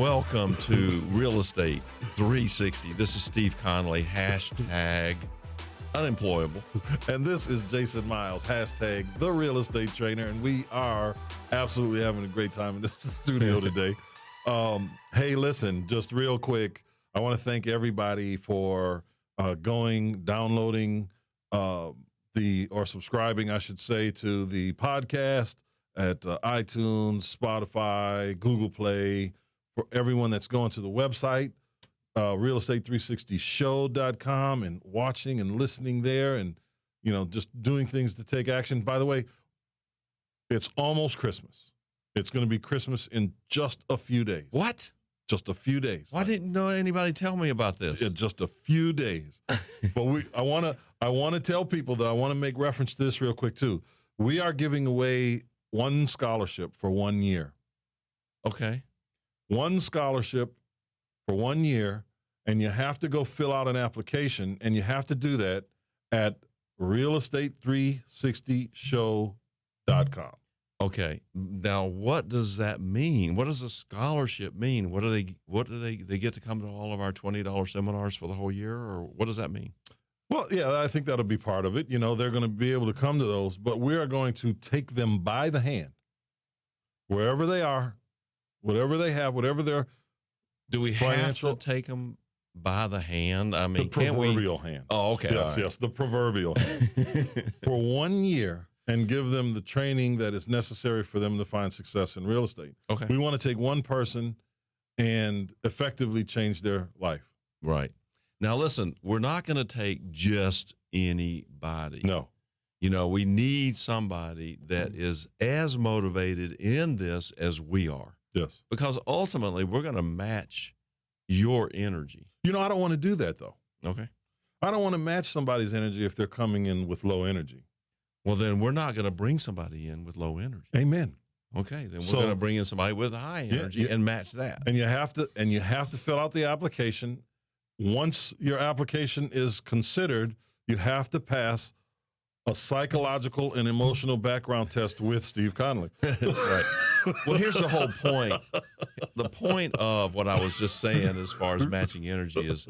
welcome to Real Estate 360. This is Steve Conley, hashtag unemployable. And this is Jason Miles, hashtag the real estate trainer. And we are absolutely having a great time in this studio today. Hey, listen, just real quick, I want to thank everybody for downloading or subscribing, I should say, to the podcast at iTunes, Spotify, Google Play, for everyone that's going to the website, realestate360show.com, and watching and listening there and, just doing things to take action. By the way, it's almost Christmas. It's going to be Christmas in just a few days. What? Just a few days. Why didn't anybody tell me about this? In just a few days. But I want to tell people that I want to make reference to this real quick too. We are giving away one scholarship for 1 year. Okay. One scholarship for 1 year, and you have to go fill out an application, and you have to do that at realestate360show.com. Okay. Now, what does that mean? What does a scholarship mean? What do they get to come to all of our $20 seminars for the whole year, or what does that mean? Well, yeah, I think that'll be part of it. They're going to be able to come to those, but we are going to take them by the hand, wherever they are, whatever they have, whatever their Do we financial, have to take them by the hand? I mean, the proverbial hand. Oh, okay. Yes, the proverbial hand. For 1 year, and give them the training that is necessary for them to find success in real estate. Okay. We want to take one person and effectively change their life. Right. Now, listen, we're not going to take just anybody. No. We need somebody that is as motivated in this as we are. Yes. Because ultimately, we're going to match your energy. I don't want to do that, though. Okay. I don't want to match somebody's energy if they're coming in with low energy. Well, then we're not going to bring somebody in with low energy. Amen. Okay. Then we're going to bring in somebody with high energy and match that. And you have to fill out the application. Once your application is considered, you have to pass a psychological and emotional background test with Steve Conley. That's right. Well, here's the whole point. The point of what I was just saying as far as matching energy is,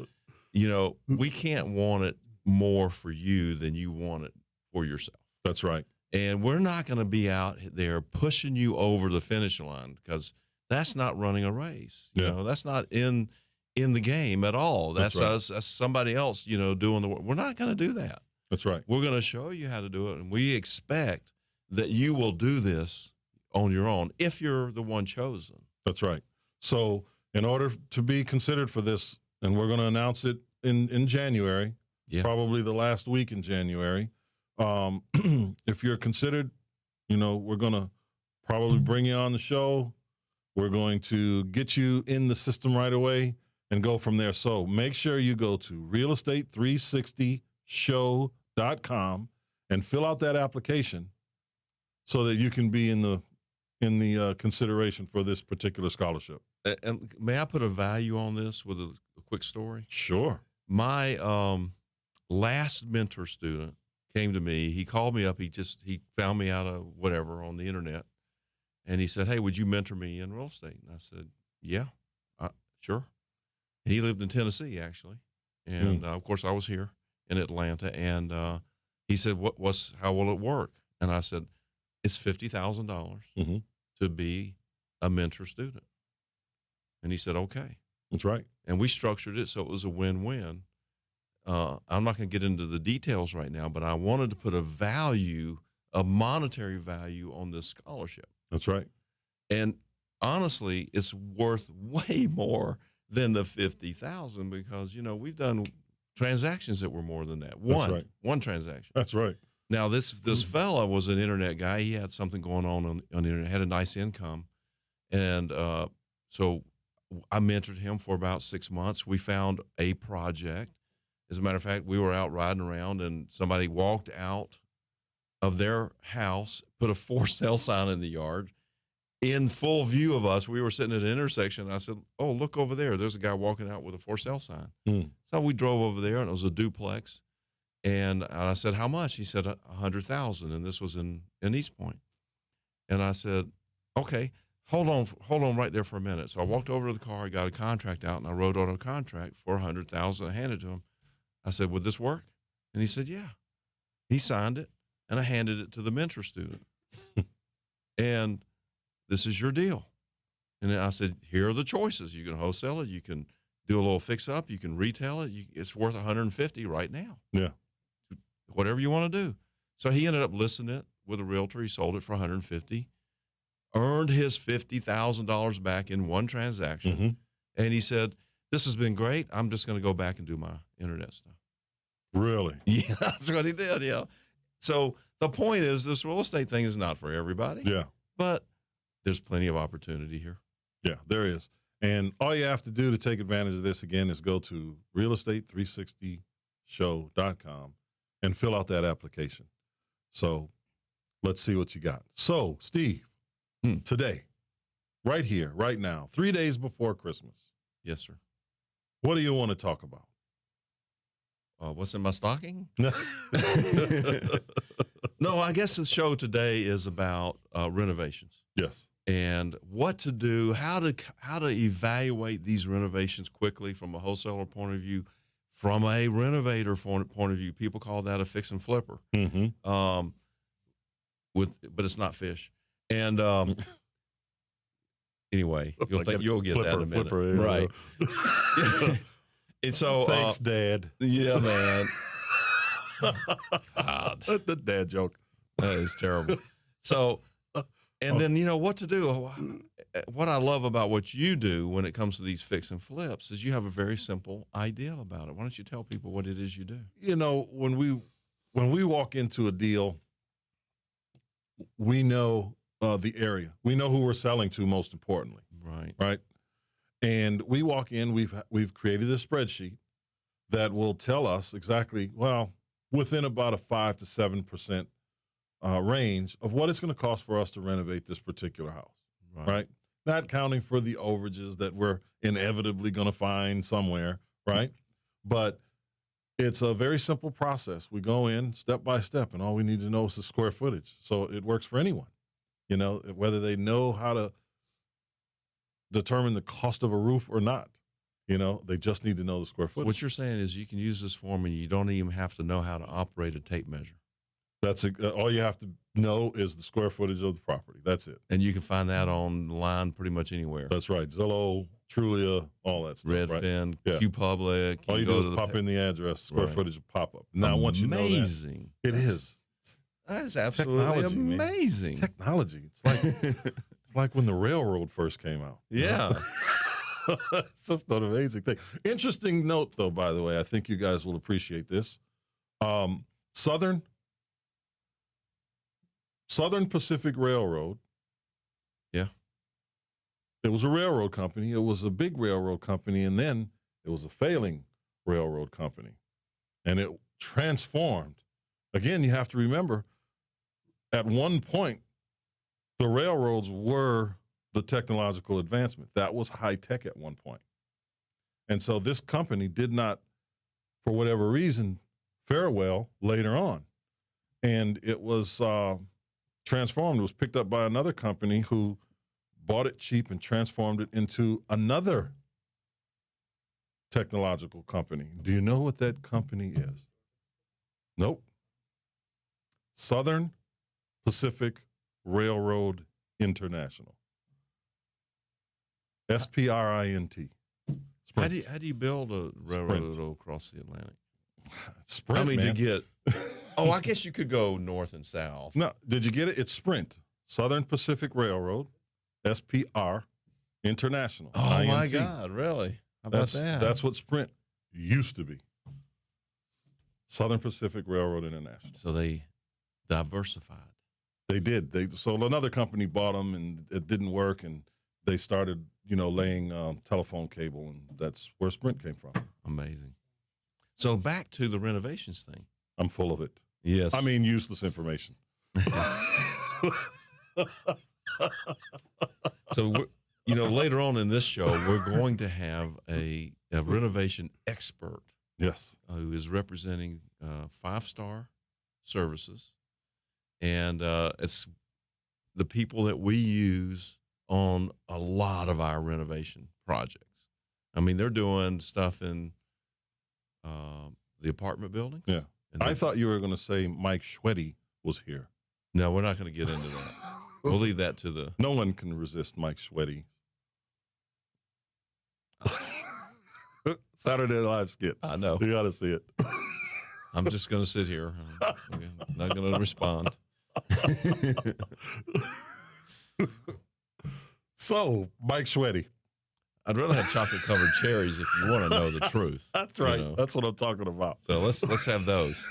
we can't want it more for you than you want it for yourself. That's right. And we're not going to be out there pushing you over the finish line, because that's not running a race. That's not in the game at all. That's right. us. That's somebody else, doing the work. We're not going to do that. That's right. We're going to show you how to do it, and we expect that you will do this on your own if you're the one chosen. That's right. So in order to be considered for this, and we're going to announce it in January, probably the last week in January, if you're considered, we're going to probably bring you on the show. We're going to get you in the system right away and go from there. So make sure you go to realestate360show.com and fill out that application so that you can be in the consideration for this particular scholarship. And may I put a value on this with a quick story? Sure. My last mentor student came to me. He called me up. He found me out of whatever on the internet, and he said, "Hey, would you mentor me in real estate?" And I said, "Yeah, sure." He lived in Tennessee, actually, and of course I was here in Atlanta. And he said, how will it work?" And I said, "It's $50,000 to be a mentor student." And he said, "Okay." That's right. And we structured it so it was a win-win. I'm not going to get into the details right now, but I wanted to put a monetary value on this scholarship. That's right. And honestly, it's worth way more than the $50,000, because, we've done transactions that were more than that. One transaction. That's right. Now, this fella was an internet guy. He had something going on the internet, had a nice income. And so I mentored him for about 6 months. We found a project. As a matter of fact, we were out riding around, and somebody walked out of their house, put a for sale sign in the yard in full view of us. We were sitting at an intersection, and I said, "Oh, look over there. There's a guy walking out with a for sale sign." So we drove over there, and it was a duplex. And I said, "How much?" He said, $100,000. And this was in East Point. And I said, "Okay, hold on right there for a minute. So I walked over to the car, I got a contract out, and I wrote out a contract for $100,000. I handed it to him. I said, would this work? And he said, yeah. He signed it, and I handed it to the mentor student. And this is your deal. And then I said, here are the choices. You can wholesale it. You can do a little fix up. You can retail it. It's worth $150 right now. Yeah. Whatever you want to do. So he ended up listing it with a realtor. He sold it for $150, earned his $50,000 back in one transaction. Mm-hmm. And he said, this has been great. I'm just going to go back and do my internet stuff. Really? Yeah, that's what he did. Yeah. So the point is, this real estate thing is not for everybody. Yeah. But there's plenty of opportunity here. Yeah, there is. And all you have to do to take advantage of this, again, is go to realestate360show.com and fill out that application. So let's see what you got. So, Steve, today, right here, right now, 3 days before Christmas. Yes, sir. What do you want to talk about? What's in my stocking? No, I guess the show today is about renovations. Yes. And what to do, how to evaluate these renovations quickly from a wholesaler point of view, from a renovator point of view. People call that a fix and flipper. Mm-hmm. But it's not fish. And anyway, you'll get that in a minute, flipper, yeah. Right? And so, thanks, Dad. Yeah, man. God, the dad joke. that is terrible. So. And then, what to do. What I love about what you do when it comes to these fix and flips is you have a very simple idea about it. Why don't you tell people what it is you do? When we walk into a deal, we know the area. We know who we're selling to, most importantly. Right. And we walk in, we've created a spreadsheet that will tell us exactly, within about a 5 to 7% range of what it's going to cost for us to renovate this particular house, right? Not counting for the overages that we're inevitably going to find somewhere, right? But it's a very simple process. We go in step by step, and all we need to know is the square footage. So it works for anyone, whether they know how to determine the cost of a roof or not. They just need to know the square footage. What you're saying is you can use this form and you don't even have to know how to operate a tape measure. That's all you have to know is the square footage of the property. That's it. And you can find that online pretty much anywhere. That's right. Zillow, Trulia, all that stuff. Redfin, right? QPublic. All you do is pop in the address, square footage will pop up. Now, once you know that, amazing. It is. That is absolutely amazing. It's technology. It's like when the railroad first came out. Yeah. It's just an amazing thing. Interesting note, though, by the way. I think you guys will appreciate this. Southern Pacific Railroad. Yeah. It was a railroad company. It was a big railroad company, and then it was a failing railroad company. And it transformed. Again, you have to remember, at one point, the railroads were the technological advancement. That was high tech at one point. And so this company did not, for whatever reason, fare well later on. And it was transformed. It was picked up by another company who bought it cheap and transformed it into another technological company. Do you know what that company is? Nope. Southern Pacific Railroad International. SPRINT. How do you build a railroad across the Atlantic? Sprint, man. to get. I guess you could go north and south. No, did you get it? It's Sprint. Southern Pacific Railroad, SPR International. Oh, INT. my God, really? How about that? That's what Sprint used to be. Southern Pacific Railroad International. So they diversified. They did. So another company bought them, and it didn't work, and they started, laying telephone cable, and that's where Sprint came from. Amazing. So back to the renovations thing. I'm full of it. Yes. I mean, useless information. So, later on in this show, we're going to have a renovation expert. Yes. Who is representing 5-star services. And it's the people that we use on a lot of our renovation projects. I mean, they're doing stuff in the apartment building. Yeah. And I thought you were going to say Mike Schweddy was here. No, we're not going to get into that. We'll leave that to the. No one can resist Mike Schweddy. Saturday Night Live skit. I know. You got to see it. I'm just going to sit here. I'm not going to respond. So, Mike Schweddy. I'd rather have chocolate covered cherries if you want to know the truth. That's right. You know? That's what I'm talking about. So let's have those.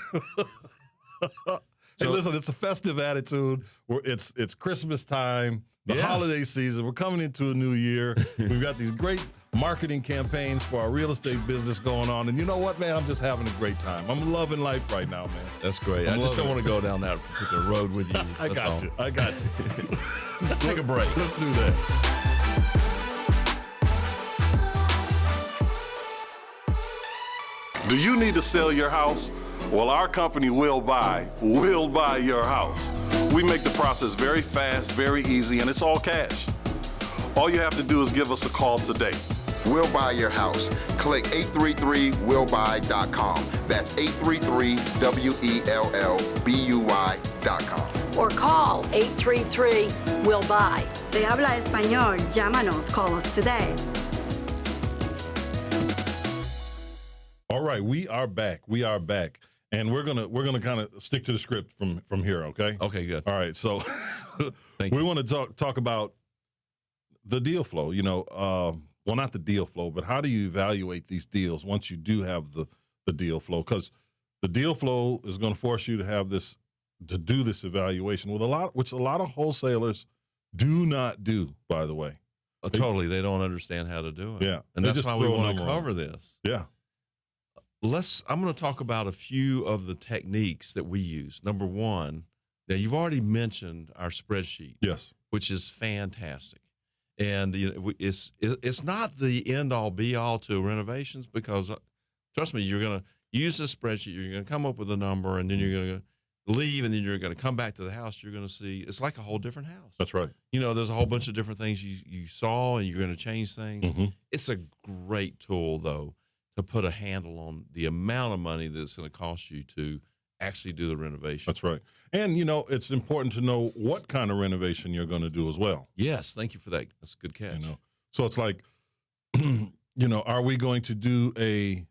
Hey, listen, it's a festive attitude. It's Christmas time, the holiday season. We're coming into a new year. We've got these great marketing campaigns for our real estate business going on. And you know what, man? I'm just having a great time. I'm loving life right now, man. That's great. I just don't want to go down that particular road with you. I got you. Let's take a break. Let's do that. Do you need to sell your house? Well, our company will buy your house. We make the process very fast, very easy, and it's all cash. All you have to do is give us a call today. We'll buy your house. Click 833willbuy.com. That's 833WELLBUY.com. Or call 833-WILL-BUY. Se habla español. Llámanos. Call us today. All right, we are back. And we're gonna kind of stick to the script from here, okay? Okay, good. All right, so we want to talk about the deal flow. You know, well, not the deal flow, but how do you evaluate these deals once you do have the deal flow? Because the deal flow is going to force you to do this evaluation which a lot of wholesalers do not do, by the way. Totally, they don't understand how to do it. Yeah, and that's why we want to cover this. Yeah. I'm going to talk about a few of the techniques that we use. Number one, now you've already mentioned our spreadsheet. Yes. Which is fantastic. And it's not the end all be all to renovations because trust me, you're going to use this spreadsheet, you're going to come up with a number, and then you're going to leave, and then you're going to come back to the house. You're going to see it's like a whole different house. That's right. You know, there's a whole bunch of different things you saw, and you're going to change things. Mm-hmm. It's a great tool, though, to put a handle on the amount of money that it's going to cost you to actually do the renovation. That's right. And, you know, it's important to know what kind of renovation you're going to do as well. Yes, thank you for that. That's a good catch. You know? So it's like, you know, are we going to do this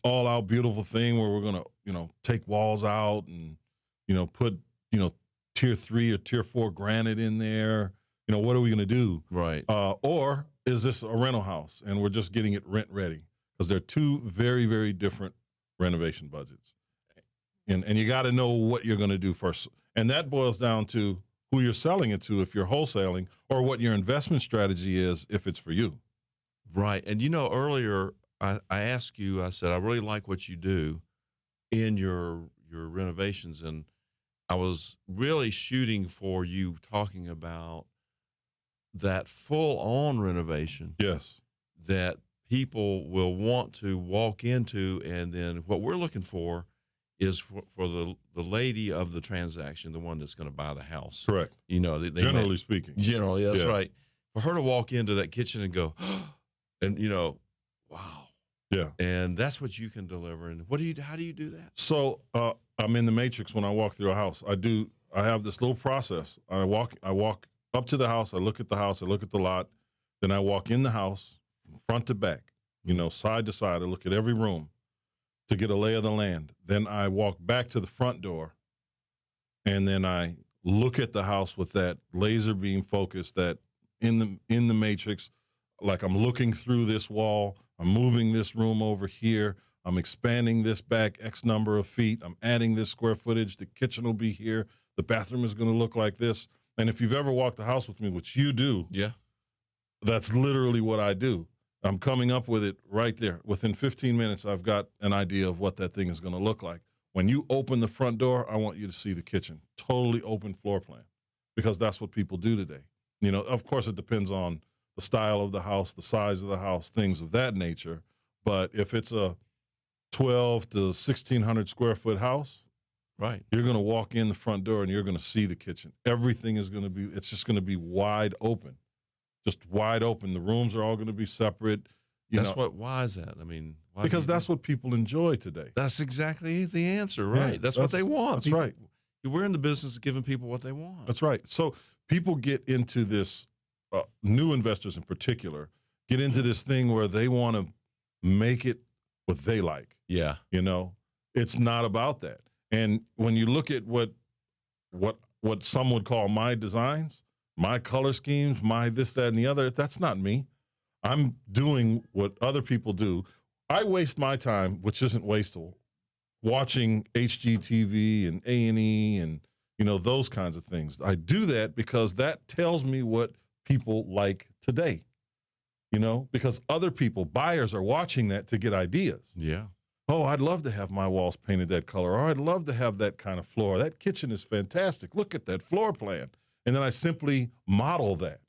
all-out beautiful thing where we're going to, you know, take walls out and, you know, put, you know, tier 3 or tier 4 granite in there? You know, what are we going to do? Right. Or is this a rental house and we're just getting it rent ready? Because they're two very, very different renovation budgets. And you got to know what you're going to do first. And that boils down to who you're selling it to if you're wholesaling, or what your investment strategy is if it's for you. Right. And, you know, earlier I asked you, I said, I really like what you do in your renovations. And I was really shooting for you talking about that full-on renovation. Yes. That people will want to walk into, and then what we're looking for is for the lady of the transaction, the one that's going to buy the house. Correct. You know, generally speaking. Generally, that's right. For her to walk into that kitchen and go, and you know, wow. Yeah. And that's what you can deliver. And how do you do that? So I'm in the matrix when I walk through a house. I have this little process. I walk up to the house, I look at the house, I look at the lot, then I walk in the house, front to back, you know, side to side. I look at every room to get a lay of the land. Then I walk back to the front door, and then I look at the house with that laser beam focus, that in the matrix, like I'm looking through this wall, I'm moving this room over here, I'm expanding this back X number of feet, I'm adding this square footage, the kitchen will be here, the bathroom is going to look like this. And if you've ever walked the house with me, which you do, yeah, that's literally what I do. I'm coming up with it right there. Within 15 minutes, I've got an idea of what that thing is going to look like. When you open the front door, I want you to see the kitchen. Totally open floor plan, because that's what people do today. You know, of course, it depends on the style of the house, the size of the house, things of that nature. But if it's a 12 to 1,600 square foot house, Right. You're going to walk in the front door and you're going to see the kitchen. Everything is going to be, it's just going to be wide open. Just wide open. The rooms are all going to be separate. Why is that? I mean, because that's what people enjoy today. That's exactly the answer, right? Yeah, that's what they want. That's right. We're in the business of giving people what they want. That's right. So people get into this, new investors in particular, get into this thing where they want to make it what they like. Yeah. It's not about that. And when you look at what some would call my designs, my color schemes, my this, that, and the other, that's not me. I'm doing what other people do. I waste my time, which isn't wasteful, watching HGTV and A&E and, those kinds of things. I do that because that tells me what people like today, because other people, buyers, are watching that to get ideas. Yeah. Oh, I'd love to have my walls painted that color, or I'd love to have that kind of floor. That kitchen is fantastic. Look at that floor plan. And then I simply model that.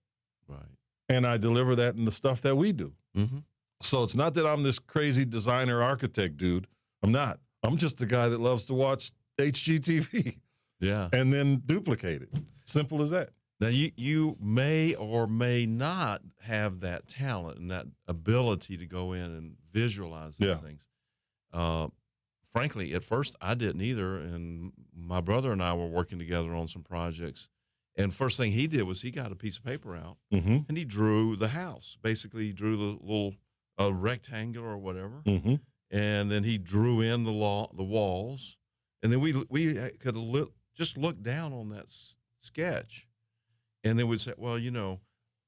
Right. And I deliver that in the stuff that we do. Mm-hmm. So it's not that I'm this crazy designer architect dude. I'm not. I'm just the guy that loves to watch HGTV. Yeah. And then duplicate it. Simple as that. Now, you may or may not have that talent and that ability to go in and visualize these things. Frankly, at first, I didn't either. And my brother and I were working together on some projects. And first thing he did was he got a piece of paper out and he drew the house. Basically, he drew the little rectangular or whatever. Mm-hmm. And then he drew in the walls. And then we could just look down on that sketch. And then we'd say, well,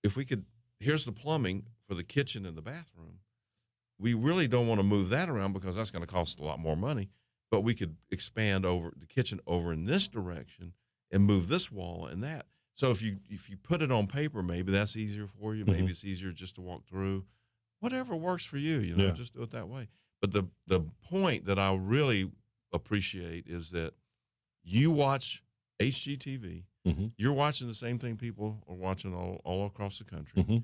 if we could, here's the plumbing for the kitchen and the bathroom. We really don't want to move that around because that's going to cost a lot more money. But we could expand over the kitchen over in this direction and move this wall and that. So if you put it on paper, maybe that's easier for you. Maybe it's easier just to walk through. Whatever works for you, just do it that way. But the point that I really appreciate is that you watch HGTV. You're watching the same thing people are watching all across the country.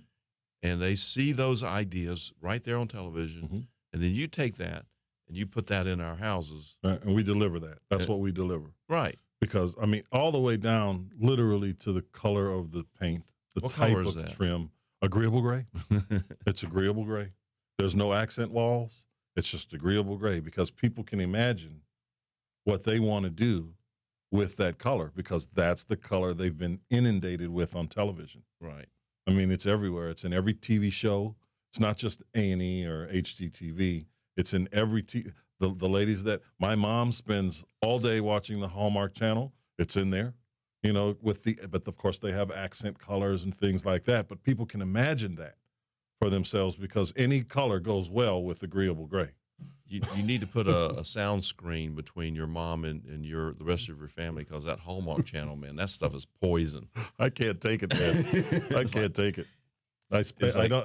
And they see those ideas right there on television. And then you take that and you put that in our houses. And we deliver that. That's what we deliver. Right. Because, all the way down literally to the color of the paint, the type of the trim. Agreeable gray. It's agreeable gray. There's no accent walls. It's just agreeable gray because people can imagine what they want to do with that color because that's the color they've been inundated with on television. Right. It's everywhere. It's in every TV show. It's not just A&E or HGTV. It's in every the ladies that my mom spends all day watching the Hallmark Channel. It's in there, but of course they have accent colors and things like that. But people can imagine that for themselves because any color goes well with agreeable gray. You need to put a sound screen between your mom and the rest of your family because that Hallmark Channel, man, that stuff is poison. I can't take it, man. I can't take it. I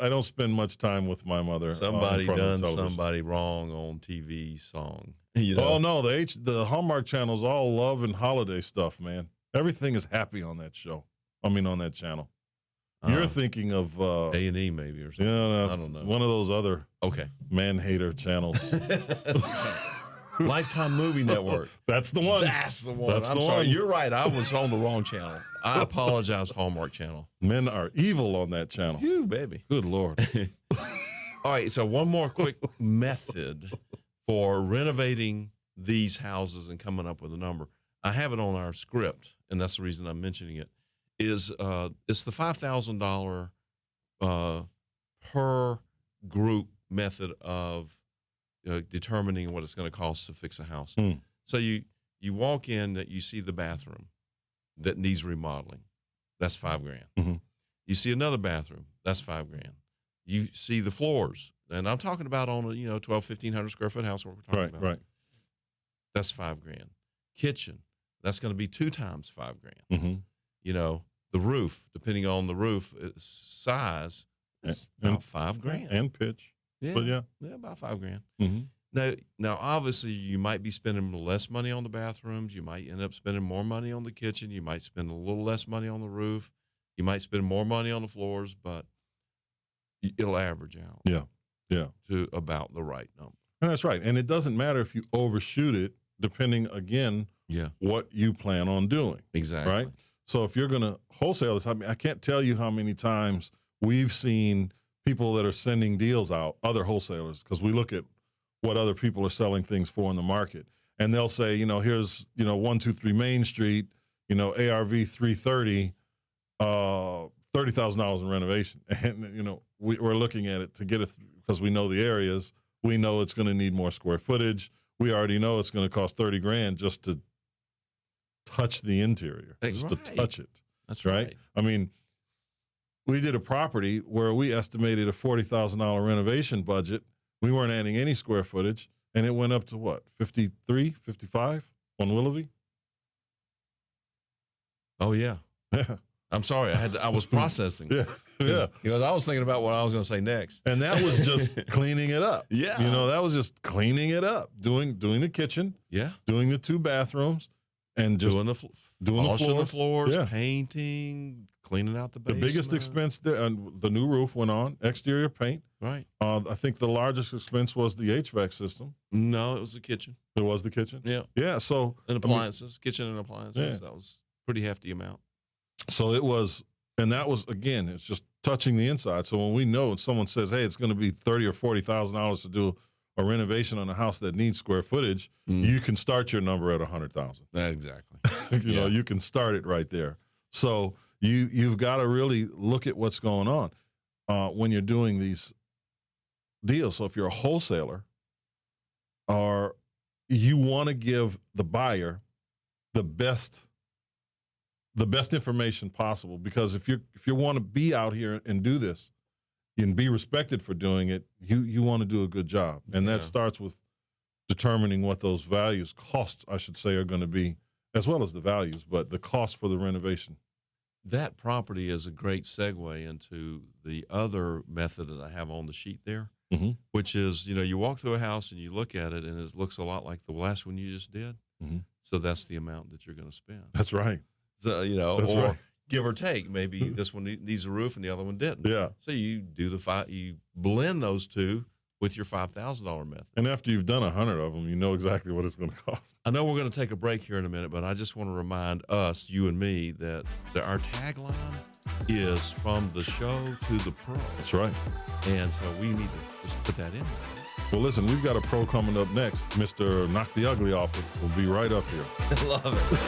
don't spend much time with my mother. Somebody done somebody wrong on TV song. Oh no, the Hallmark Channel is all love and holiday stuff, man. Everything is happy on that show. On that channel. You're thinking of A&E maybe or something. I don't know. One of those other man-hater channels. Lifetime Movie Network. That's the one. That's the one. I'm sorry. You're right. I was on the wrong channel. I apologize, Hallmark Channel. Men are evil on that channel. You, baby. Good Lord. All right. So one more quick method for renovating these houses and coming up with a number. I have it on our script, and that's the reason I'm mentioning it. It's the $5,000 per group method of determining what it's going to cost to fix a house. So you walk in, that you see the bathroom that needs remodeling. That's $5,000. You see another bathroom. That's $5,000. You see the floors, and I'm talking about on a 1,200-1,500 square foot house. What we're talking about, right? That's $5,000. Kitchen, that's going to be 2 times $5,000. The roof, depending on the roof size, it's about $5,000 and pitch. Yeah, but yeah, about $5,000. Now, obviously, you might be spending less money on the bathrooms. You might end up spending more money on the kitchen. You might spend a little less money on the roof. You might spend more money on the floors, but it'll average out. Yeah, to about the right number. And that's right. And it doesn't matter if you overshoot it depending, again, Yeah. what you plan on doing. Exactly. Right? So if you're going to wholesale this, I mean, I can't tell you how many times we've seen people that are sending deals out, other wholesalers, because we look at what other people are selling things for in the market. And they'll say, here's, 123 Main Street, ARV 330, $30,000 in renovation. And, we're looking at it to get it because we know the areas. We know it's going to need more square footage. We already know it's going to cost $30,000 just to touch the interior, just to touch it. That's right. I mean, we did a property where we estimated a $40,000 renovation budget. We weren't adding any square footage, and it went up to what, 53, 55 on Willoughby? Oh, yeah. Yeah. I'm sorry. I was processing. Yeah. Yeah. Because I was thinking about what I was going to say next. And that was just cleaning it up. Yeah. That was just cleaning it up, doing the kitchen, Yeah. doing the 2 bathrooms, and just Doing polishing the floors, Yeah. painting, cleaning out the The basement. biggest expense there, and the new roof went on, exterior paint. Right. I think the largest expense was the HVAC system. No, it was the kitchen. It was the kitchen. Yeah. Yeah. So And appliances, kitchen and appliances. Yeah. That was a pretty hefty amount. So it was, and that was, again, it's just touching the inside. So when we know someone says, hey, it's going to be $30,000 or $40,000 to do a renovation on a house that needs square footage, you can start your number at 100,000. Exactly. You can start it right there. So you've got to really look at what's going on when you're doing these deals. So if you're a wholesaler, or you want to give the buyer the best information possible, because if you want to be out here and do this and be respected for doing it, you want to do a good job. And that starts with determining what those costs, I should say, are going to be, as well as the values, but the cost for the renovation. That property is a great segue into the other method that I have on the sheet there, which is, you walk through a house and you look at it and it looks a lot like the last one you just did. So that's the amount that you're going to spend. That's right. So, That's or right. give or take, maybe this one needs a roof and the other one didn't. Yeah. So you do you blend those two with your $5,000 method. And after you've done 100 of them, you know exactly what it's going to cost. I know we're going to take a break here in a minute, but I just want to remind us, you and me, that our tagline is from the show to the pro. That's right. And so we need to just put that in there. Well, listen, we've got a pro coming up next. Mr. Knock the Ugly Off It will be right up here. I love it.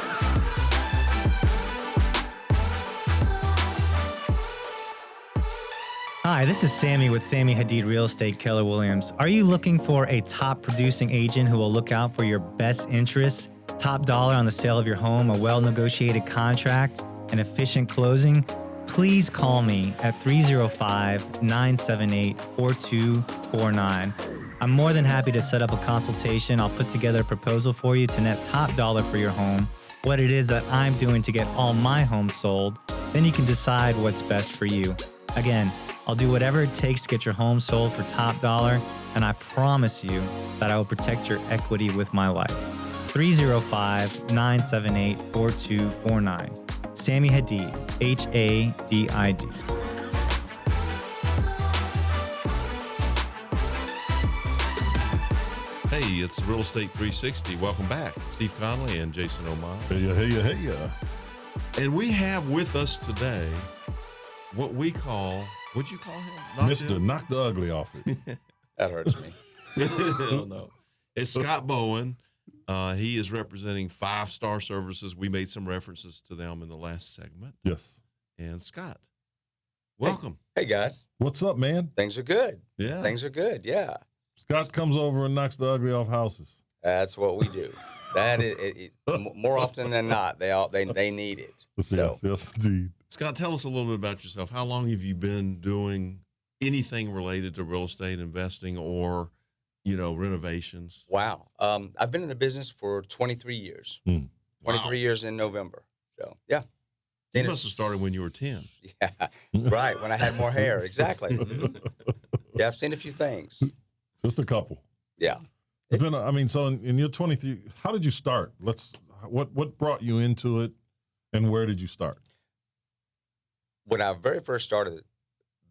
Hi, this is Sammy with Sammy Hadid Real Estate Keller Williams. Are you looking for a top producing agent who will look out for your best interests? Top dollar on the sale of your home, a well-negotiated contract, an efficient closing? Please call me at 305-978-4249. I'm more than happy to set up a consultation. I'll put together a proposal for you to net top dollar for your home, what it is that I'm doing to get all my homes sold. Then you can decide what's best for you. Again, I'll do whatever it takes to get your home sold for top dollar, and I promise you that I will protect your equity with my life. 305-978-4249. Sammy Hadid, Hadid. Hey, it's Real Estate 360. Welcome back. Steve Conley and Jason O'Mara. Hey. And we have with us today what we call, what'd you call him? Mr. Knock the Ugly Off It. That hurts me. No. It's Scott Bowen. He is representing 5 Star Services. We made some references to them in the last segment. Yes. And Scott, welcome. Hey, guys. What's up, man? Things are good. Yeah. Things are good. Yeah. Scott comes over and knocks the ugly off houses. That's what we do. That is more often than not. They need it. So Yes, indeed. Scott, tell us a little bit about yourself. How long have you been doing anything related to real estate investing or, renovations? wow. I've been in the business for 23 years. 23 years in November. So yeah. You must have started when you were 10. Yeah. Right. When I had more hair. Exactly. Yeah. I've seen a few things. Just a couple. Yeah. It's been, so in your 23, how did you start? What brought you into it, and where did you start? When I very first started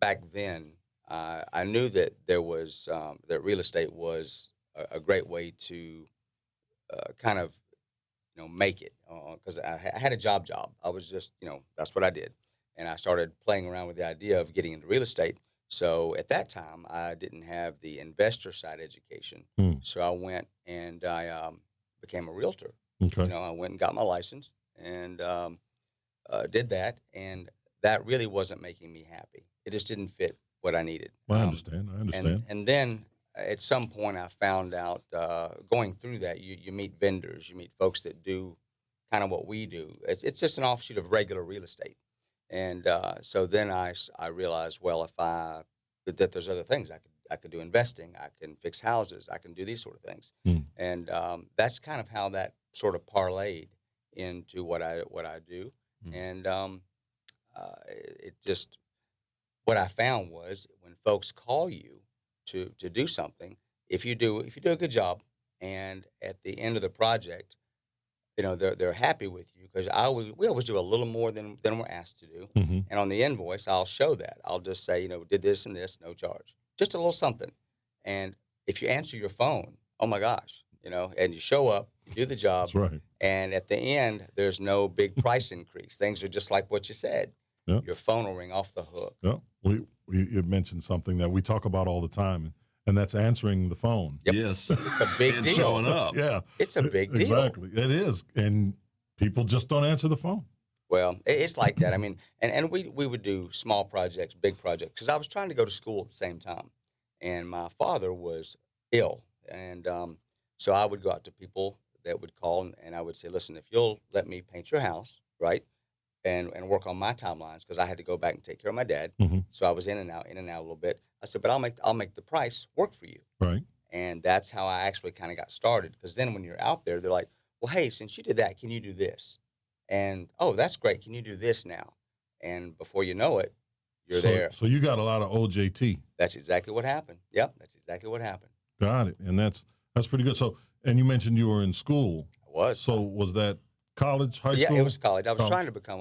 back then, I knew that there was that real estate was a great way to kind of make it because I had a job. I was just that's what I did, and I started playing around with the idea of getting into real estate. So at that time, I didn't have the investor side education, so I went and I became a realtor. Okay. I went and got my license and did that, and that really wasn't making me happy. It just didn't fit what I needed. I understand. I understand. And then at some point, I found out going through that you meet vendors, you meet folks that do kind of what we do. It's just an offshoot of regular real estate, and so then I realized, well, that there's other things I could do investing, I can fix houses, I can do these sort of things, and that's kind of how that sort of parlayed into what I do, and it just what I found was when folks call you to do something, if you do a good job, and at the end of the project, they're happy with you because we always do a little more than we're asked to do, and on the invoice I'll show that. I'll just say did this and this, no charge, just a little something, and if you answer your phone, oh my gosh, and you show up, you do the job, That's right. and at the end there's no big price increase. Things are just like what you said. Yep. Your phone will ring off the hook. Yeah, you mentioned something that we talk about all the time, and that's answering the phone. Yep. Yes. It's a big And deal. showing up. Yeah, It's a big deal. Exactly, it is, and people just don't answer the phone. Well, it's like that. I mean, and we would do small projects, big projects, because I was trying to go to school at the same time, and my father was ill, and so I would go out to people that would call, and I would say, listen, if you'll let me paint your house, right, and work on my timelines, because I had to go back and take care of my dad, so I was in and out a little bit. I said, but I'll make the price work for you, Right. and that's how I actually kind of got started. Because then when you're out there, they're like, well, hey, since you did that, can you do this? And oh, that's great. Can you do this now? And before you know it, you're there. So you got a lot of OJT. That's exactly what happened. Yep, that's exactly what happened. Got it, and that's pretty good. So, and you mentioned you were in school. I was. So was that college, high Yeah, school? it was college. I was College. trying to become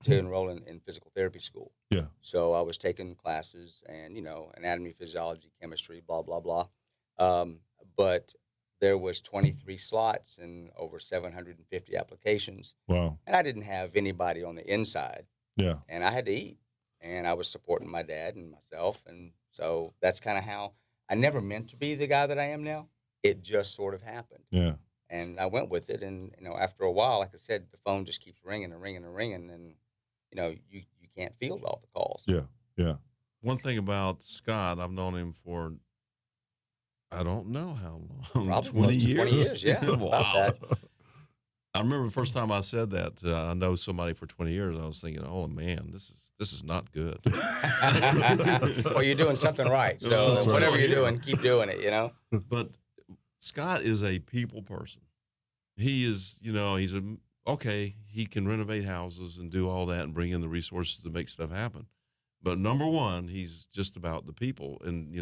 to enroll in physical therapy school. Yeah. So I was taking classes and, anatomy, physiology, chemistry, blah, blah, blah. But there was 23 slots and over 750 applications. Wow. And I didn't have anybody on the inside. Yeah. And I had to eat. And I was supporting my dad and myself. And so that's kind of how I never meant to be the guy that I am now. It just sort of happened. Yeah. And I went with it. And, after a while, like I said, the phone just keeps ringing and ringing and ringing. And, you can't field all the calls. Yeah. Yeah. One thing about Scott, I've known him for, I don't know how long. Probably 20 close to years. 20 years, yeah. Wow. About that. I remember the first time I said that, I know somebody for 20 years, I was thinking, oh man, this is not good. Well, you're doing something right. So That's right. whatever you're doing, keep doing it, But Scott is a people person. He is, he can renovate houses and do all that and bring in the resources to make stuff happen. But number one, he's just about the people. And,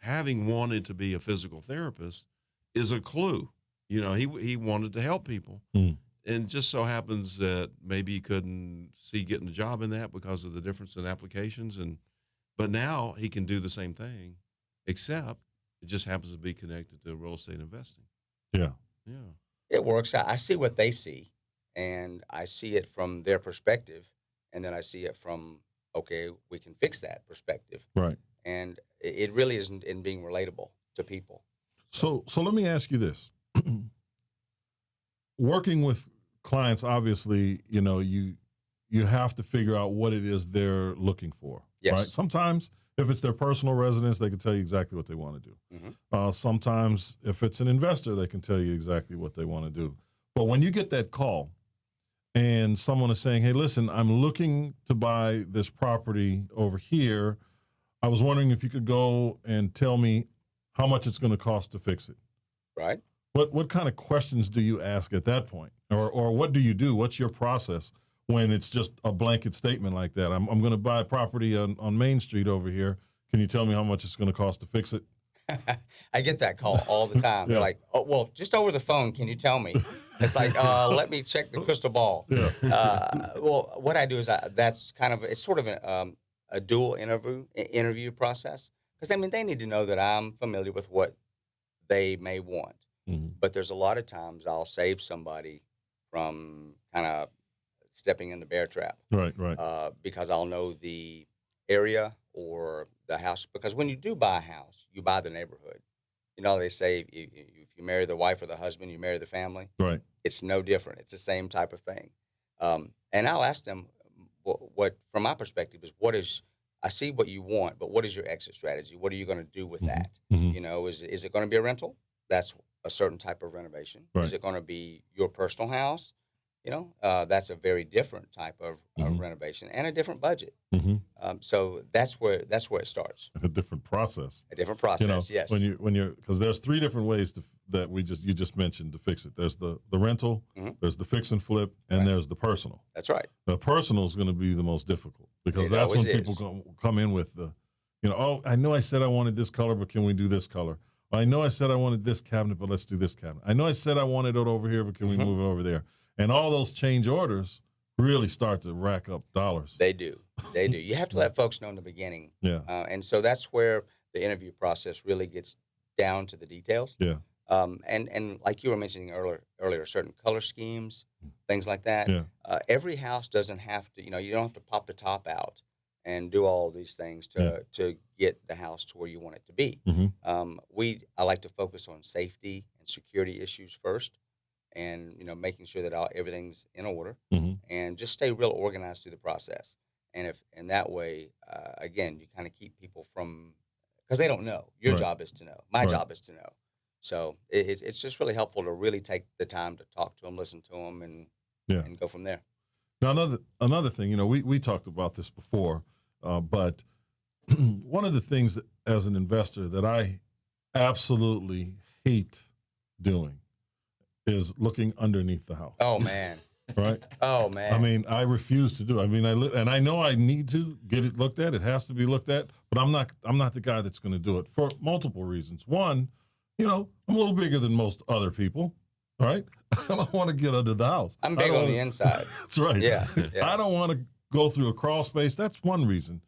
having wanted to be a physical therapist is a clue. He wanted to help people. And it just so happens that maybe he couldn't see getting a job in that because of the difference in applications. But now he can do the same thing, except it just happens to be connected to real estate investing. Yeah. Yeah. It works. I see what they see, and I see it from their perspective, and then I see it from, okay, we can fix that perspective. Right. And it really isn't in being relatable to people. So let me ask you this. Working with clients, obviously, you have to figure out what it is they're looking for. Yes. Right? Sometimes if it's their personal residence, they can tell you exactly what they want to do. Sometimes if it's an investor, they can tell you exactly what they want to do. But when you get that call and someone is saying, hey, listen, I'm looking to buy this property over here. I was wondering if you could go and tell me how much it's going to cost to fix it. Right. What kind of questions do you ask at that point? Or what do you do? What's your process when it's just a blanket statement like that? I'm going to buy a property on Main Street over here. Can you tell me how much it's going to cost to fix it? I get that call all the time. They're like, oh, well, just over the phone, can you tell me? It's like, let me check the crystal ball. Yeah. Well, what I do is it's sort of a dual interview process. Because, they need to know that I'm familiar with what they may want. But there's a lot of times I'll save somebody from kind of stepping in the bear trap. Right. Because I'll know the area or the house. Because when you do buy a house, you buy the neighborhood. You know, they say if you marry the wife or the husband, you marry the family. Right. It's no different. It's the same type of thing. And I'll ask them what from my perspective, is I see what you want, but what is your exit strategy? What are you going to do with that? You know, is it going to be a rental? That's a certain type of renovation. Right. Is it going to be your personal house? You know, that's a very different type of renovation and a different budget. So that's where it starts. A different process. A different process, yes. When you're because there's 3 different ways that you just mentioned to fix it. There's the rental, there's the fix and flip, and there's the personal. That's right. The personal is going to be the most difficult because It that's when always people come in with the, oh, I know I said I wanted this color, but can we do this color? I know I said I wanted this cabinet, but let's do this cabinet. I know I said I wanted it over here, but can we move it over there? And all those change orders really start to rack up dollars. They do. You have to let folks know in the beginning. Yeah. And so that's where the interview process really gets down to the details. Yeah. And like you were mentioning earlier, certain color schemes, things like that. Yeah. Every house doesn't have to, you don't have to pop the top out and do all these things to get the house to where you want it to be. I like to focus on safety and security issues first, and making sure that everything's in order, and just stay real organized through the process. And that way, again, you kind of keep people from, because they don't know. Your job is to know. My job is to know. So it's just really helpful to really take the time to talk to them, listen to them, and go from there. Now, another thing, we talked about this before, but one of the things as an investor that I absolutely hate doing is looking underneath the house. Oh, man. Right? Oh, man. I mean, I refuse to do it. I mean, I know I need to get it looked at. It has to be looked at, but I'm not the guy that's going to do it for multiple reasons. One, I'm a little bigger than most other people, right? I don't want to get under the house. I'm big on the inside. That's right. Yeah. I don't want to go through a crawl space. That's one reason.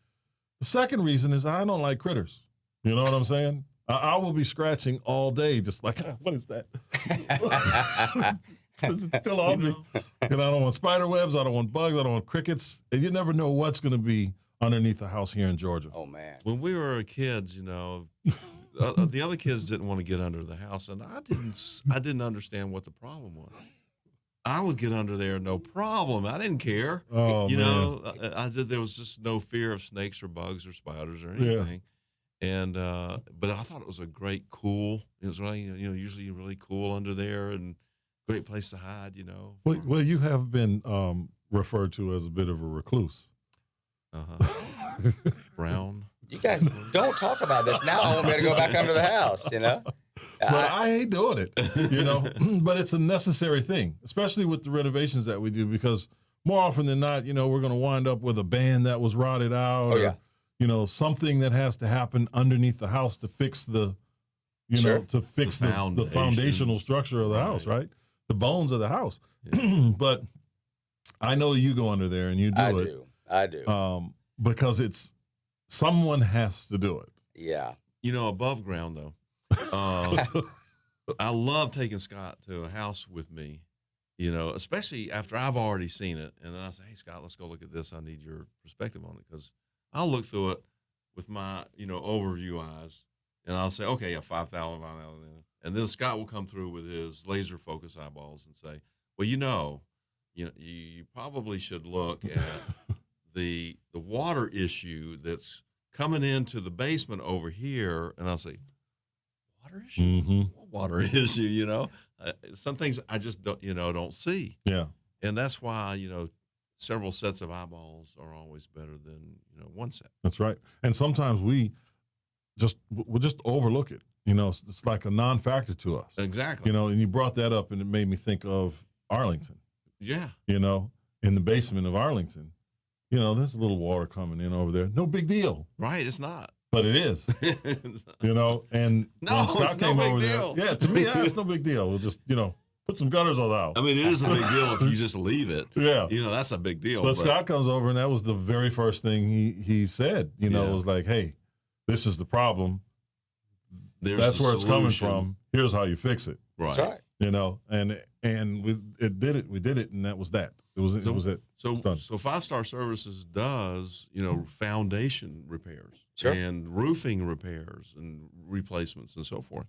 The second reason is I don't like critters. You know what I'm saying? I will be scratching all day, just like, what is that? It's still on me. I don't want spider webs. I don't want bugs. I don't want crickets. And you never know what's going to be underneath the house here in Georgia. Oh, man. When we were kids, the other kids didn't want to get under the house, and I didn't understand what the problem was. I would get under there, no problem. I didn't care. Oh, man. There was just no fear of snakes or bugs or spiders or anything. And but I thought it was a great cool. It was really, usually really cool under there and great place to hide. Well, you have been referred to as a bit of a recluse. Brown. You guys don't talk about this now. I won't be able to go back under the house. But I hate doing it. But it's a necessary thing, especially with the renovations that we do, because more often than not, we're going to wind up with a band that was rotted out. Oh, yeah. Something that has to happen underneath the house to fix the foundational structure of the house, right? The bones of the house. Yeah. But I know you go under there and you do it. I do. Because someone has to do it. Yeah. Above ground though. I love taking Scott to a house with me, especially after I've already seen it. And then I say, hey, Scott, let's go look at this. I need your perspective on it, because I'll look through it with my, overview eyes, and I'll say, okay, 5,000, 5,000. And then Scott will come through with his laser focus eyeballs and say, well, you probably should look at the water issue that's coming into the basement over here. And I'll say, water issue? Mm-hmm. What water issue, some things I just don't see. Yeah. And that's why, several sets of eyeballs are always better than one set. That's right. And sometimes we'll just overlook it. It's like a non-factor to us. Exactly. And you brought that up, and it made me think of Arlington. Yeah. In the basement of Arlington, there's a little water coming in over there. No big deal. Right. It's not. But it is. And no, when Scott it's came no over big deal. there, to me, it's no big deal. We'll just put some gutters on the house. I mean, it is a big deal if you just leave it. Yeah. That's a big deal. But Scott comes over, and that was the very first thing he said. It was like, hey, this is the problem. That's where it's coming from. Here's how you fix it. Right. That's right. You know, and we did it, and that was that. It was it. So, It's done. so 5-Star Services does, foundation repairs Sure. and roofing repairs and replacements and so forth.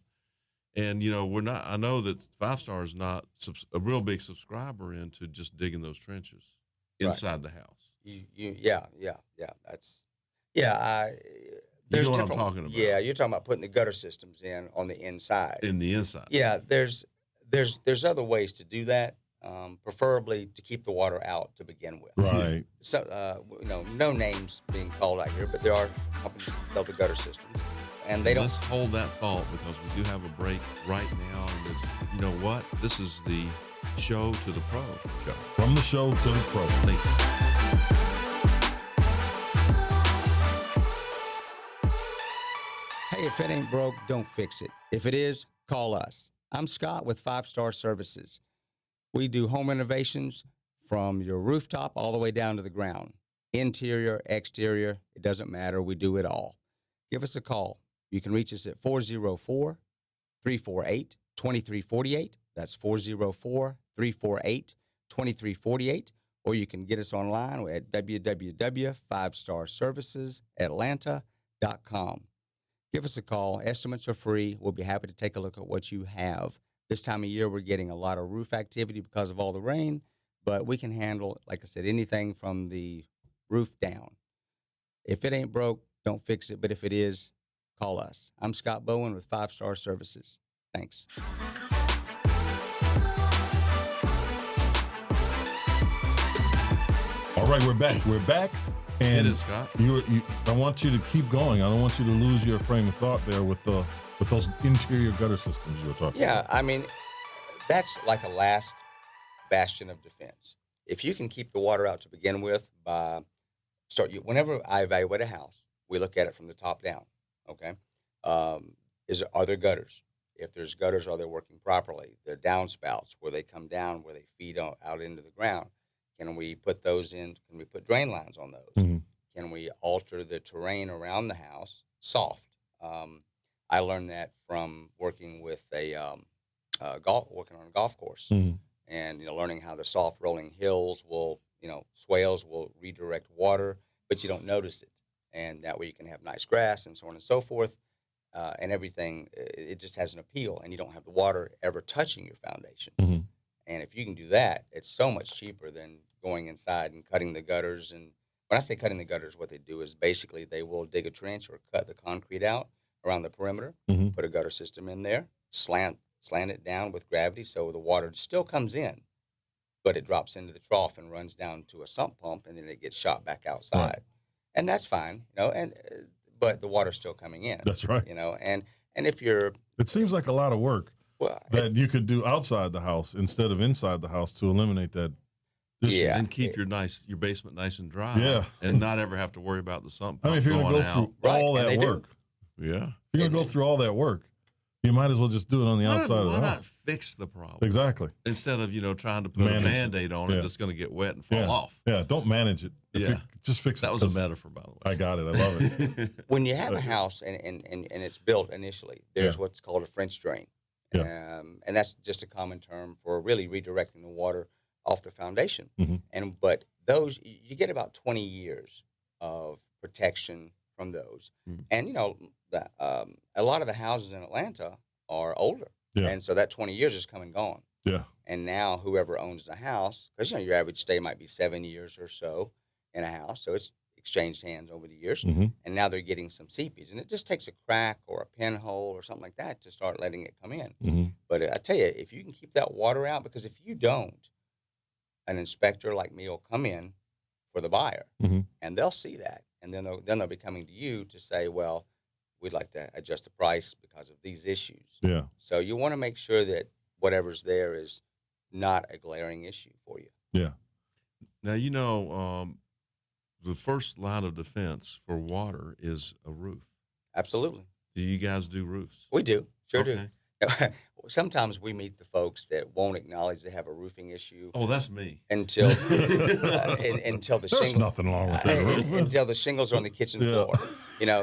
And, we're not, I know that 5-Star is not a real big subscriber into just digging those trenches inside the house. Yeah. That's, yeah. You There's know what I'm different- talking about. Yeah, you're talking about putting the gutter systems in on the inside. In the inside. Yeah, there's other ways to do that. Preferably to keep the water out to begin with. Right. So, no names being called out here, but there are companies that sell the gutter systems, and they don't. Let's hold that thought because we do have a break right now. And this, you know what? This is the show to the pro show. From the show to the pro. Thank you. Hey, if it ain't broke, don't fix it. If it is, call us. I'm Scott with 5-Star Services. We do home renovations from your rooftop all the way down to the ground. Interior, exterior, it doesn't matter. We do it all. Give us a call. You can reach us at 404-348-2348. That's 404-348-2348. Or you can get us online at www.5starservicesatlanta.com. Give us a call. Estimates are free. We'll be happy to take a look at what you have. This time of year, we're getting a lot of roof activity because of all the rain, but we can handle, like I said, anything from the roof down. If it ain't broke, don't fix it. But if it is, call us. I'm Scott Bowen with 5-Star Services. Thanks. All right, we're back. We're back. And It is, Scott. I want you to keep going. I don't want you to lose your frame of thought there with those interior gutter systems you were talking about. Yeah, I mean, that's like a last bastion of defense. If you can keep the water out to begin with, whenever I evaluate a house, we look at it from the top down. Okay, are there gutters? If there's gutters, are they working properly? The downspouts, where they come down, where they feed out into the ground. Can we put those in? Can we put drain lines on those? Mm-hmm. Can we alter the terrain around the house soft? I learned that from working with working on a golf course, Mm-hmm. and learning how the soft rolling hills will, swales will redirect water, but you don't notice it, and that way you can have nice grass and so on and so forth, and everything. It just has an appeal, and you don't have the water ever touching your foundation. Mm-hmm. And if you can do that, it's so much cheaper than going inside and cutting the gutters. And when I say cutting the gutters, what they do is basically they will dig a trench or cut the concrete out around the perimeter, Mm-hmm. put a gutter system in there, slant it down with gravity so the water still comes in, but it drops into the trough and runs down to a sump pump, and then it gets shot back outside. Right. And that's fine, but the water's still coming in. That's right. And if you're... It seems like a lot of work Well, that you could do outside the house instead of inside the house to eliminate that issue. Yeah. And keep your basement nice and dry. Yeah. And not ever have to worry about the sump I mean, if pump you're going to going go out. through Right, all and that they do. work, Yeah. if you're going to go through all that work, you might as well just do it on the outside of Why the not house. fix the problem? Exactly. Instead of, trying to put Manage a it. Band-Aid on it Yeah. that's going to get wet and fall Yeah. off. Yeah, don't manage it. Yeah. Just fix it. That was a 'cause metaphor, by the way. I got it. I love it. when you have a house and it's built initially, there's Yeah. what's called a French drain. Yeah. And that's just a common term for really redirecting the water off the foundation. Mhm. But those, you get about 20 years of protection from those. Mhm. And, a lot of the houses in Atlanta are older. Yeah. And so that 20 years is come and gone. Yeah. And now whoever owns the house, because, your average stay might be 7 years or so in a house. So it's exchanged hands over the years. Mhm. And now they're getting some seepage. And it just takes a crack or a pinhole or something like that to start letting it come in. Mm-hmm. But I tell you, if you can keep that water out, because if you don't, an inspector like me will come in for the buyer, Mhm. and they'll see that. And then they'll be coming to you to say, well, we'd like to adjust the price because of these issues. Yeah. So you want to make sure that whatever's there is not a glaring issue for you. Yeah. Now, the first line of defense for water is a roof. Absolutely. Do you guys do roofs? We do. Sure Okay. do. Sometimes we meet the folks that won't acknowledge they have a roofing issue Oh, that's me. until until the There's shingles. nothing wrong with that roof. Until the shingles are on the kitchen Yeah. floor.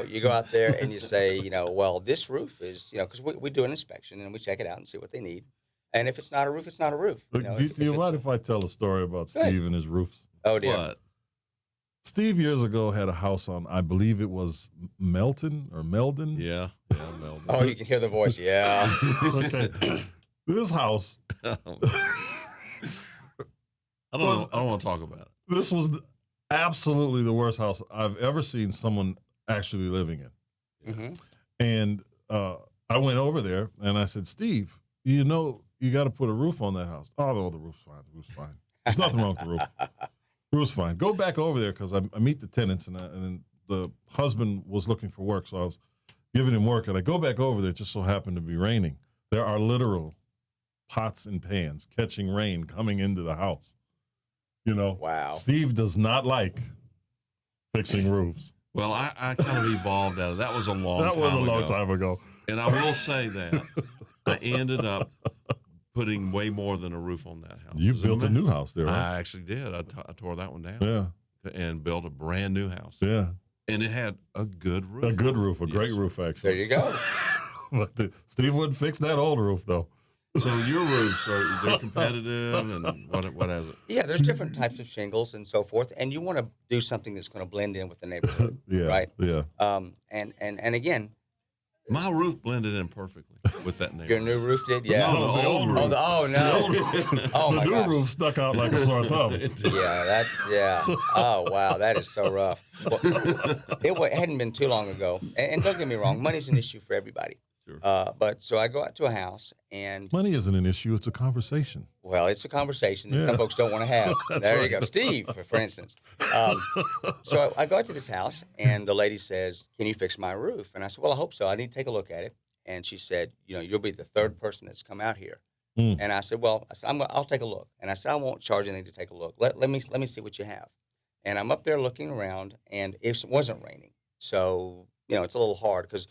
You go out there and you say, well, this roof is, because we do an inspection and we check it out and see what they need. And if it's not a roof, it's not a roof. You know, do if you it's mind if I tell a story about Go ahead. Steve and his roofs? Oh dear. What? Steve years ago had a house on, I believe it was Melton or Meldon. Yeah. Melvin. Oh, you can hear the voice. Yeah. Okay. This house, I don't want to talk about it. this was absolutely the worst house I've ever seen someone actually living in. hmm And I went over there and I said, Steve, you know, you got to put a roof on that house. Oh, no, the roof's fine. The roof's fine. There's nothing wrong with the roof. The roof's fine. Go back over there because I meet the tenants and then the husband was looking for work. So I was giving him work and I go back over there. It just so happened to be raining. There are literal pots and pans catching rain coming into the house. You know, Wow. Steve does not like fixing roofs. Well, I kind of evolved out of that. Was a long That time was a long ago. time ago. And I will say that I ended up putting way more than a roof on that house. You As built a matter- new house there, right? I actually did. I tore that one down Yeah, and built a brand new house. yeah. And it had a good roof. A good roof, a great Yes. roof, There actually. you go. But Steve wouldn't fix that old roof, though. So your roofs they're competitive and what has it? Yeah, there's different types of shingles and so forth, and you want to do something that's going to blend in with the neighborhood, Yeah, right? yeah. And again, My roof blended in perfectly with that neighborhood. your new roof did, yeah. No, the old roof. Oh no! Oh my The new gosh! roof stuck out like a sore thumb. Yeah. Oh wow, that is so rough. Well, it hadn't been too long ago, and don't get me wrong, money's an issue for everybody. Sure. But so I go out to a house, and Money isn't an issue; it's a conversation. well, it's a conversation that Yeah. some folks don't want to have. There you right. go, Steve, for instance. So I go out to this house, and the lady says, "Can you fix my roof?" And I said, "Well, I hope so. I need to take a look at it." And she said, "You know, you'll be the third person that's come out here." Mm. And I said, "Well, I'll take a look." And I said, "I won't charge anything to take a look. Let me see what you have." And I'm up there looking around, and it wasn't raining, so you know it's a little hard because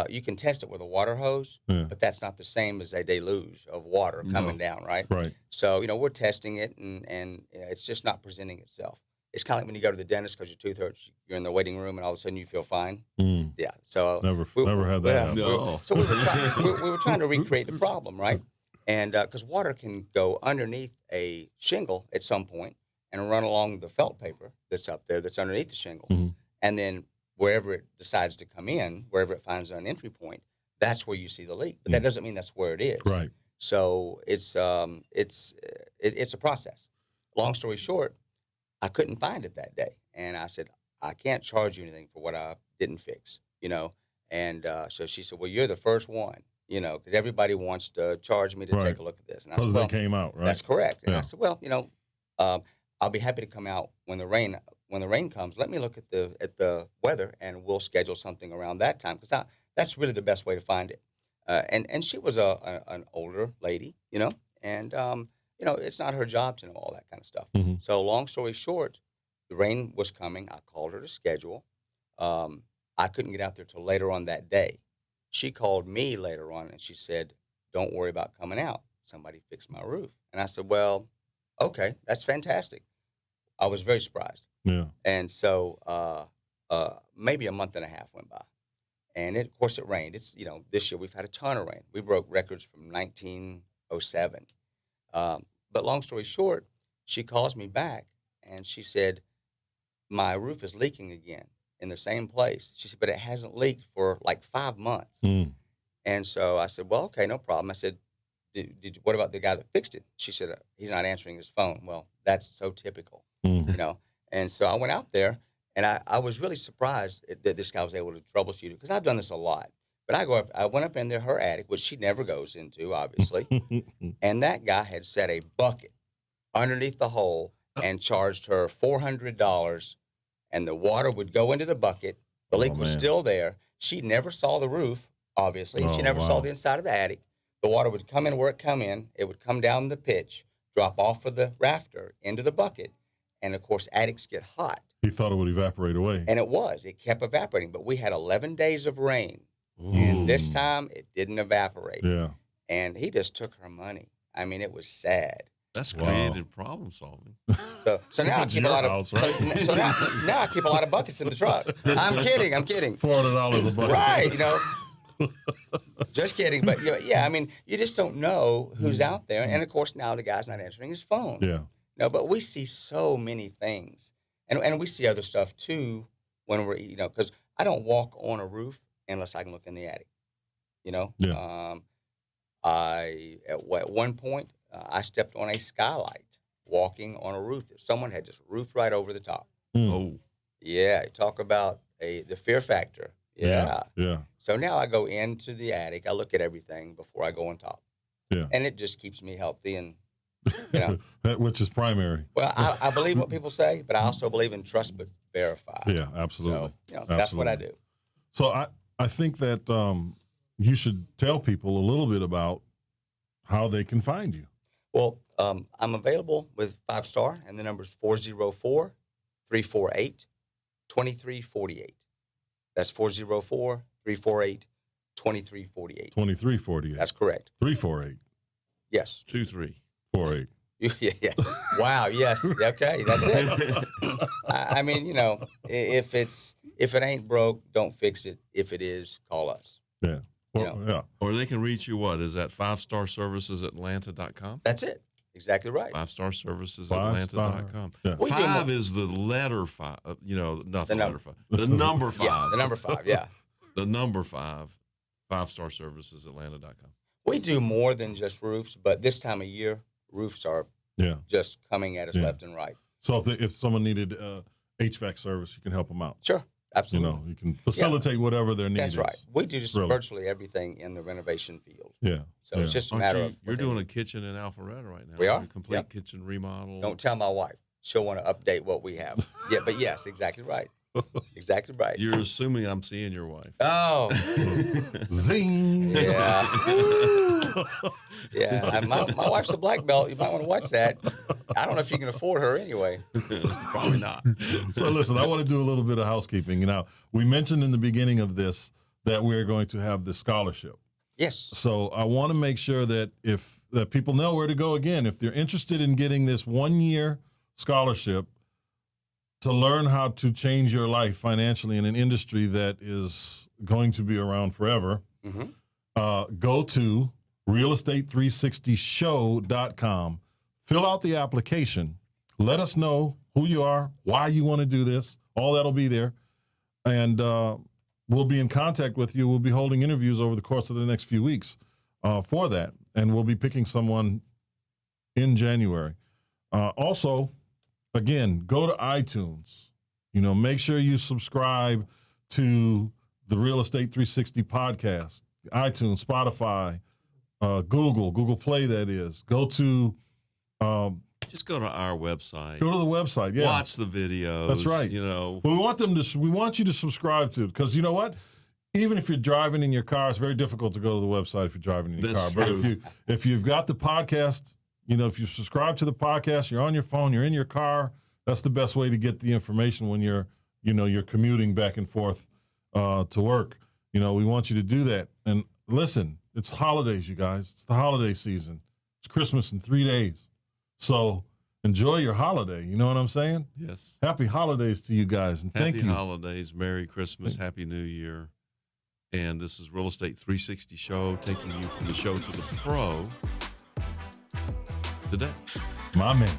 you can test it with a water hose, Yeah. but that's not the same as a deluge of water coming down, right? Right. So, you know, we're testing it, and it's just not presenting itself. It's kind of like when you go to the dentist because your tooth hurts, you're in the waiting room, and all of a sudden you feel fine. Mm. Yeah. So Never had that happen. No. So we were trying to recreate the problem, right? And because water can go underneath a shingle at some point and run along the felt paper that's up there that's underneath the shingle, Mhm. and then wherever it decides to come in, wherever it finds an entry point, that's where you see the leak. But that doesn't mean that's where it is. Right. So it's a process. Long story short, I couldn't find it that day, and I said I can't charge you anything for what I didn't fix, you know. And so she said, "Well, you're the first one, you know, because everybody wants to charge me to Right. take a look at this." And I Because said, "Well, they came out, right? that's correct." And I Yeah. said, "Well, you know, I'll be happy to come out when the rain comes. Let me look at the weather, and we'll schedule something around that time because that's really the best way to find it." And she was an older lady, you know, and you know it's not her job to know all that kind of stuff. Mhm. So long story short, the rain was coming. I called her to schedule. I couldn't get out there till later on that day. She called me later on, and she said, "Don't worry about coming out. Somebody fixed my roof." And I said, "Well, okay, that's fantastic." I was very surprised. Yeah. And so maybe a month and a half went by. And of course it rained. It's, you know, this year we've had a ton of rain. We broke records from 1907. But long story short, she calls me back and she said, "My roof is leaking again in the same place." She said, "But it hasn't leaked for like 5 months." Mm. And so I said, "Well, okay, no problem." I said, what about the guy that fixed it?" She said, "He's not answering his phone." Well, that's so typical, Mm. you know. And so I went out there, and I was really surprised that this guy was able to troubleshoot it because I've done this a lot. But I went up in there, her attic, which she never goes into, obviously, and that guy had set a bucket underneath the hole and charged her $400, and the water would go into the bucket. The leak was man. still there. She never saw the roof, obviously. She Oh, never saw wow. the inside of the attic. The water would come in where it come in. It would come down the pitch, drop off of the rafter into the bucket. And, of course, attics get hot. He thought it would evaporate away. And it was. It kept evaporating. But we had 11 days of rain. And this time, it didn't evaporate. Yeah. And he just took her money. I mean, it was sad. That's Wow. creative problem solving. So now I It's keep a your lot of house, right? so now I keep a lot of buckets in the truck. I'm kidding. $400 a bucket. Right, you know. Just kidding. But yeah, I mean, you just don't know who's out there. And of course, now the guy's not answering his phone. Yeah. No, but we see so many things. And we see other stuff too when we're, because I don't walk on a roof unless I can look in the attic. Yeah. At one point, I stepped on a skylight walking on a roof that someone had just roofed right over the top. Oh, Yeah, talk about the fear factor. Yeah. Yeah. So now I go into the attic. I look at everything before I go on top. Yeah. And it just keeps me healthy and, Which is primary. Well, I believe what people say, but I also believe in trust but verify. Yeah, absolutely. So, that's what I do. So I think that you should tell people a little bit about how they can find you. Well, I'm available with 5-star, and the number is 404-348-2348. That's 404-348-2348. 2348. That's correct. 348. Yes. 2-3. 48. Yeah. Wow. Yes. Okay. That's it. I mean, if it ain't broke, don't fix it. If it is, call us. Yeah. Yeah. Or they can reach you. What is that? 5starservicesatlanta.com. That's it. Exactly right. 5starservicesatlanta.com. Yeah. 5 is the letter 5. Not the letter 5. The number 5. Yeah, the number 5. Yeah. The number 5. 5starservicesatlanta.com. We do more than just roofs, but this time of year, roofs are just coming at us left and right. So if someone needed HVAC service, you can help them out. Sure. Absolutely. You can facilitate whatever their need is. That's right. We do just virtually everything in the renovation field. Yeah. So it's just a matter of... You're doing a kitchen in Alpharetta right now. We are. A complete kitchen remodel. Don't tell my wife. She'll want to update what we have. Yeah, but yes, exactly right. Exactly right. You're assuming I'm seeing your wife. Oh. Zing. Yeah. Yeah. My wife's a black belt. You might want to watch that. I don't know if you can afford her anyway. Probably not. So listen, I want to do a little bit of housekeeping. We mentioned in the beginning of this that we're going to have this scholarship. Yes. So I want to make sure that that people know where to go again. If they're interested in getting this 1-year scholarship to learn how to change your life financially in an industry that is going to be around forever, go to realestate360show.com, fill out the application, let us know who you are, why you want to do this. All that'll be there. And we'll be in contact with you. We'll be holding interviews over the course of the next few weeks for that. And we'll be picking someone in January. Also, again, go to iTunes. Make sure you subscribe to the Real Estate 360 podcast, iTunes, Spotify, Google Play, that is. Go to... just go to our website. Go to the website, yeah. Watch the videos. That's right. But we want you to subscribe to, because you know what? Even if you're driving in your car, it's very difficult to go to the website if you're driving in your car. True. But if you've got the podcast, if you subscribe to the podcast, you're on your phone, you're in your car, that's the best way to get the information when you're commuting back and forth to work. We want you to do that. And listen, it's holidays, you guys. It's the holiday season. It's Christmas in 3 days. So enjoy your holiday. You know what I'm saying? Yes. Happy holidays to you guys, and thank you. Happy holidays, Merry Christmas, Happy New Year. And this is Real Estate 360 Show, taking you from the show to the pro today. My man.